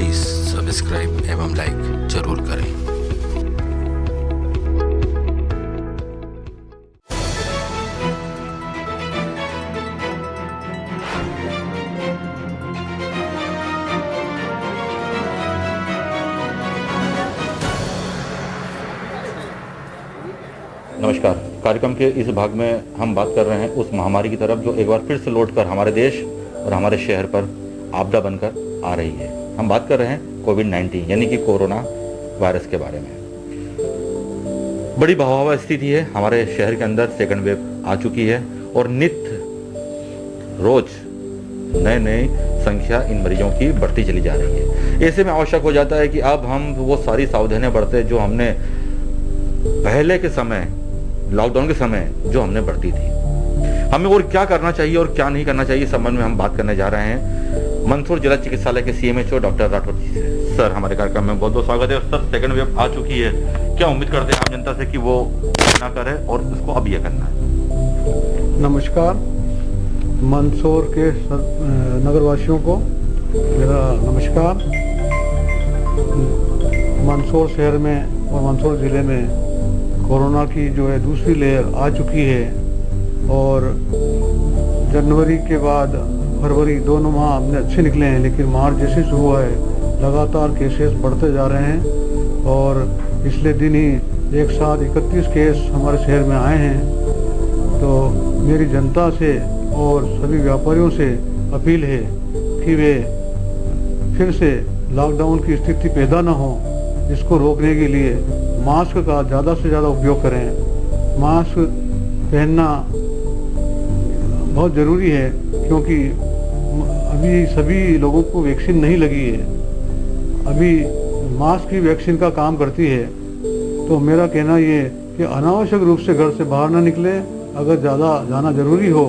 Please subscribe एवं like ज़रूर करें। नमस्कार। कार्यक्रम के इस भाग में हम बात कर रहे हैं उस महामारी की तरफ जो एक बार फिर से लौटकर हमारे देश और हमारे शहर पर आपदा बनकर आ रही है। हम बात कर रहे हैं कोविड-19 यानी कि कोरोना वायरस के बारे में। बड़ी भयावह स्थिति है, हमारे शहर के अंदर सेकंड वेव आ चुकी है और नित्य रोज नई संख्या इन मरीजों की बढ़ती चली जा रही है। ऐसे में आवश्यक हो जाता है कि अब हम वो सारी सावधानियां बरतें जो हमने पहले के समय, लॉकडाउन के समय जो हमने बरती थी। हमें और क्या करना चाहिए और क्या नहीं करना चाहिए, इस संबंध में हम बात करने जा रहे हैं मंदसौर जिला चिकित्सालय के CMHO डॉक्टर राठौर जी से। सर, हमारे कार्यक्रम में बहुत बहुत स्वागत है। सर, सेकंड वेव आ चुकी है, क्या उम्मीद करते हैं आप जनता से कि वो ना करे और उसको अब यह करना है? नमस्कार। मंदसौर के नगरवासियों को मेरा नमस्कार। मंदसौर शहर में और मंदसौर ज़िले में कोरोना की जो है दूसरी लेयर आ चुकी है और जनवरी के बाद फरवरी दोनों माह हमने अच्छे निकले हैं, लेकिन मार्च जैसे शुरू हुआ है लगातार केसेस बढ़ते जा रहे हैं और पिछले दिन ही एक साथ 31 केस हमारे शहर में आए हैं। तो मेरी जनता से और सभी व्यापारियों से अपील है कि वे फिर से लॉकडाउन की स्थिति पैदा न हो, इसको रोकने के लिए मास्क का ज़्यादा से ज़्यादा उपयोग करें। मास्क पहनना बहुत ज़रूरी है क्योंकि अभी सभी लोगों को वैक्सीन नहीं लगी है। अभी मास्क ही वैक्सीन का काम करती है। तो मेरा कहना ये कि अनावश्यक रूप से घर से बाहर ना निकलें। अगर ज़्यादा जाना ज़रूरी हो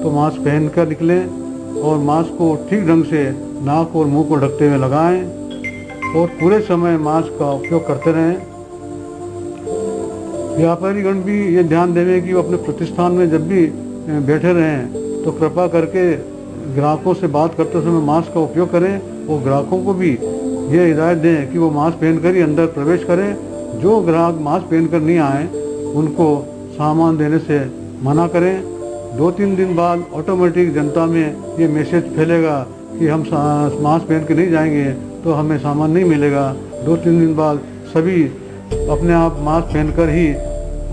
तो मास्क पहन कर निकलें और मास्क को ठीक ढंग से नाक और मुंह को ढकते हुए लगाएं और पूरे समय मास्क का उपयोग करते रहें। व्यापारीगण भी ये ध्यान देवें कि वो अपने प्रतिष्ठान में जब भी बैठे रहें तो कृपा करके ग्राहकों से बात करते समय मास्क का उपयोग करें और ग्राहकों को भी ये हिदायत दें कि वो मास्क पहनकर ही अंदर प्रवेश करें। जो ग्राहक मास्क पहनकर नहीं आए उनको सामान देने से मना करें। 2-3 दिन बाद ऑटोमेटिक जनता में ये मैसेज फैलेगा कि हम मास्क पहन के नहीं जाएंगे तो हमें सामान नहीं मिलेगा। 2-3 दिन बाद सभी अपने आप मास्क पहनकर ही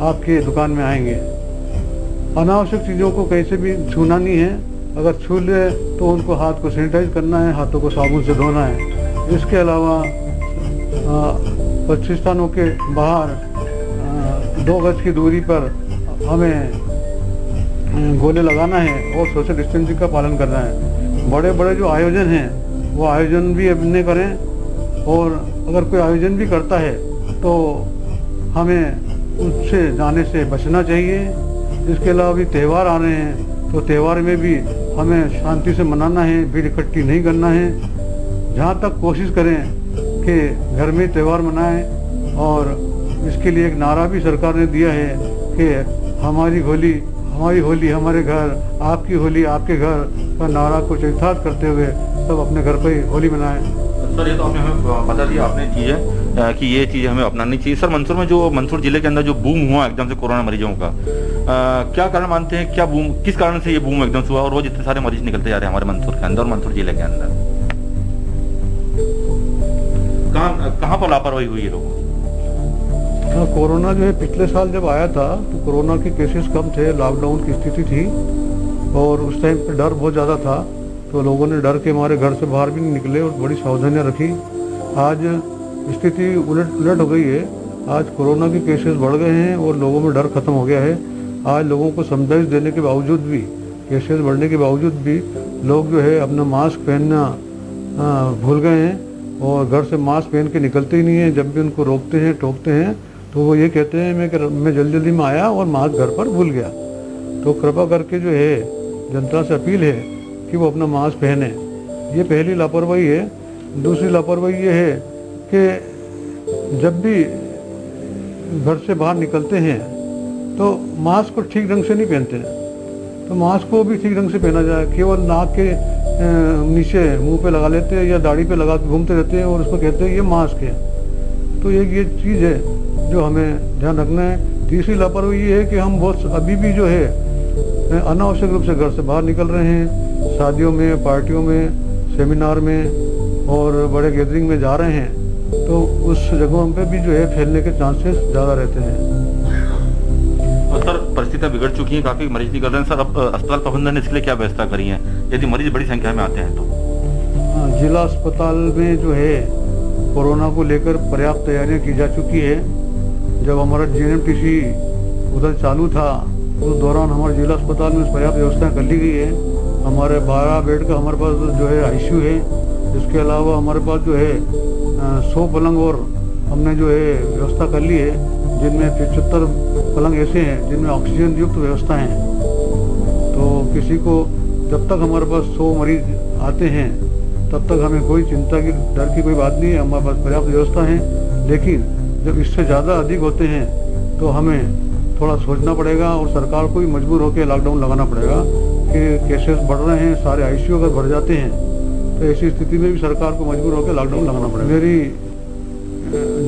आपके दुकान में आएंगे। अनावश्यक चीज़ों को कहीं से भी छूना नहीं है। अगर छू ले तो उनको हाथ को सैनिटाइज करना है, हाथों को साबुन से धोना है। इसके अलावा प्रतिष्ठानों के बाहर 2 गज की दूरी पर हमें गोले लगाना है और सोशल डिस्टेंसिंग का पालन करना है। बड़े बड़े जो आयोजन हैं वो आयोजन भी अब नहीं करें और अगर कोई आयोजन भी करता है तो हमें उससे जाने से बचना चाहिए। इसके अलावा भी त्यौहार आ रहे हैं तो त्यौहार में भी हमें शांति से मनाना है, भीड़ इकट्ठी नहीं करना है। जहाँ तक कोशिश करें कि घर में त्यौहार मनाएं और इसके लिए एक नारा भी सरकार ने दिया है कि हमारी होली हमारे घर, आपकी होली आपके घर का नारा को चरितार्थ करते हुए सब अपने घर पर ही होली मनाएं। सर, ये तो आपने हमें बता दिया आपने चीज़ें कि ये चीज़ हमें अपनानी चाहिए। सर, मंदसौर जिले के अंदर जो बूम हुआ एकदम से कोरोना मरीजों का, क्या कारण मानते हैं? क्या बूम, किस कारण से ये बूम एकदम से हुआ और रोज इतने सारे मरीज निकलते जा रहे हैं हमारे मंदसौर के अंदर और मंदसौर जिले के अंदर? कहाँ पर लापरवाही हुई है लोगों? कोरोना जो है पिछले साल जब आया था तो कोरोना के केसेस कम थे, लॉकडाउन की स्थिति थी और उस टाइम पे डर बहुत ज़्यादा था तो लोगों ने डर के मारे घर से बाहर भी नहीं निकले और बड़ी सावधानियाँ रखी। आज स्थिति उलट हो गई है। आज कोरोना के केसेस बढ़ गए हैं और लोगों में डर खत्म हो गया है। आज लोगों को समझाइश देने के बावजूद भी, केसेस बढ़ने के बावजूद भी लोग जो है अपना मास्क पहनना भूल गए हैं और घर से मास्क पहन के निकलते ही नहीं हैं। जब भी उनको रोकते हैं, टोकते हैं तो वो ये कहते हैं मैं जल्दी में आया और मास्क घर पर भूल गया। तो कृपा करके जो है जनता से अपील है कि वो अपना मास्क पहने। ये पहली लापरवाही है। दूसरी लापरवाही ये है कि जब भी घर से बाहर निकलते हैं तो मास्क को ठीक ढंग से नहीं पहनते हैं। तो मास्क को भी ठीक ढंग से पहना जाए। केवल नाक के नीचे मुंह पे लगा लेते हैं या दाढ़ी पे लगा के घूमते रहते हैं और उसको कहते हैं ये मास्क है। तो एक ये चीज़ है जो हमें ध्यान रखना है। तीसरी लापरवाही ये है कि हम बहुत अभी भी जो है अनावश्यक रूप से घर से बाहर निकल रहे हैं, शादियों में, पार्टियों में, सेमिनार में और बड़े गैदरिंग में जा रहे हैं, तो उस जगहों पे भी जो है फैलने के चांसेस ज़्यादा रहते हैं। और सर परिस्थितियाँ बिगड़ चुकी हैं, काफ़ी मरीज निकल रहे हैं सर, अब अस्पताल प्रबंधन ने इसके लिए क्या व्यवस्था करी है यदि मरीज बड़ी संख्या में आते हैं तो? जिला अस्पताल में जो है कोरोना को लेकर पर्याप्त तैयारियां की जा चुकी है। जब हमारा जीएनएमटीसी उधर चालू था उस दौरान हमारे जिला अस्पताल में पर्याप्त व्यवस्था कर ली गई है। हमारे 12 बेड का हमारे पास जो है आईसीयू है। इसके अलावा हमारे पास जो है 100 पलंग और हमने जो है व्यवस्था कर ली है, जिनमें 75 पलंग ऐसे हैं जिनमें ऑक्सीजन युक्त व्यवस्था है। तो किसी को जब तक हमारे पास 100 मरीज आते हैं तब तक हमें कोई चिंता की, डर की कोई बात नहीं है, हमारे पास पर्याप्त व्यवस्था है। लेकिन जब इससे ज़्यादा अधिक होते हैं तो हमें थोड़ा सोचना पड़ेगा और सरकार को भी मजबूर होकर लॉकडाउन लगाना पड़ेगा कि केसेस बढ़ रहे हैं, सारे आईसीयू अगर भर जाते हैं तो ऐसी स्थिति में भी सरकार को मजबूर होकर लॉकडाउन लगाना पड़ेगा। मेरी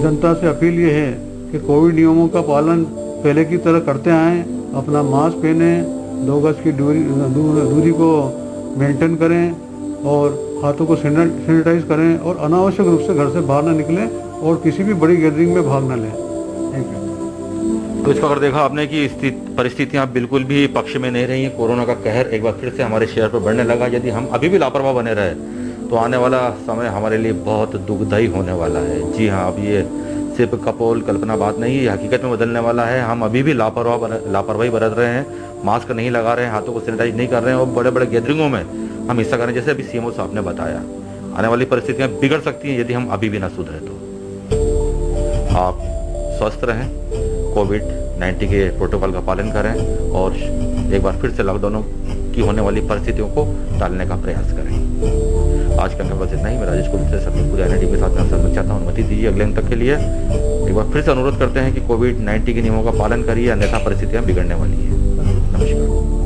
जनता से अपील ये है कि कोविड नियमों का पालन पहले की तरह करते आएँ, अपना मास्क पहने, 2 गज की दूरी को मेंटेन करें और हाथों को सैनिटाइज करें और अनावश्यक रूप से घर से बाहर न निकलें और किसी भी बड़ी गैदरिंग में भाग न लें। Thank you. तो इसको अगर देखा आपने कि परिस्थितियां बिल्कुल भी पक्ष में नहीं रही हैं, कोरोना का कहर एक बार फिर से हमारे शहर पर बढ़ने लगा। यदि हम अभी भी लापरवाह बने रहे तो आने वाला समय हमारे लिए बहुत दुखदायी होने वाला है। जी हाँ, अब ये सिर्फ कपोल कल्पना बात नहीं है, ये हकीकत में बदलने वाला है। हम अभी भी लापरवाही बरत रहे हैं, मास्क नहीं लगा रहे हैं, हाथों को सैनिटाइज नहीं कर रहे हैं और बड़े बड़े गैदरिंगों में हम हिस्सा करें, जैसे अभी सीएमओ साहब ने बताया। आने वाली परिस्थितियां बिगड़ सकती हैं यदि हम अभी भी ना सुधरे तो। आप स्वस्थ रहें, कोविड-19 के प्रोटोकॉल का पालन करें और एक बार फिर से लॉकडाउनों की होने वाली परिस्थितियों को टालने का प्रयास करें। आज का बस इतना ही। मैं राजेश कुल से सभी पूरे एनआईटी के साथ में संपर्क चाहता हूँ, अनुमति दीजिए अगले अंक तक के लिए। एक बार फिर से अनुरोध करते हैं कि कोविड-19 के नियमों का पालन करिए, अन्यथा परिस्थितियाँ बिगड़ने वाली है। नमस्कार।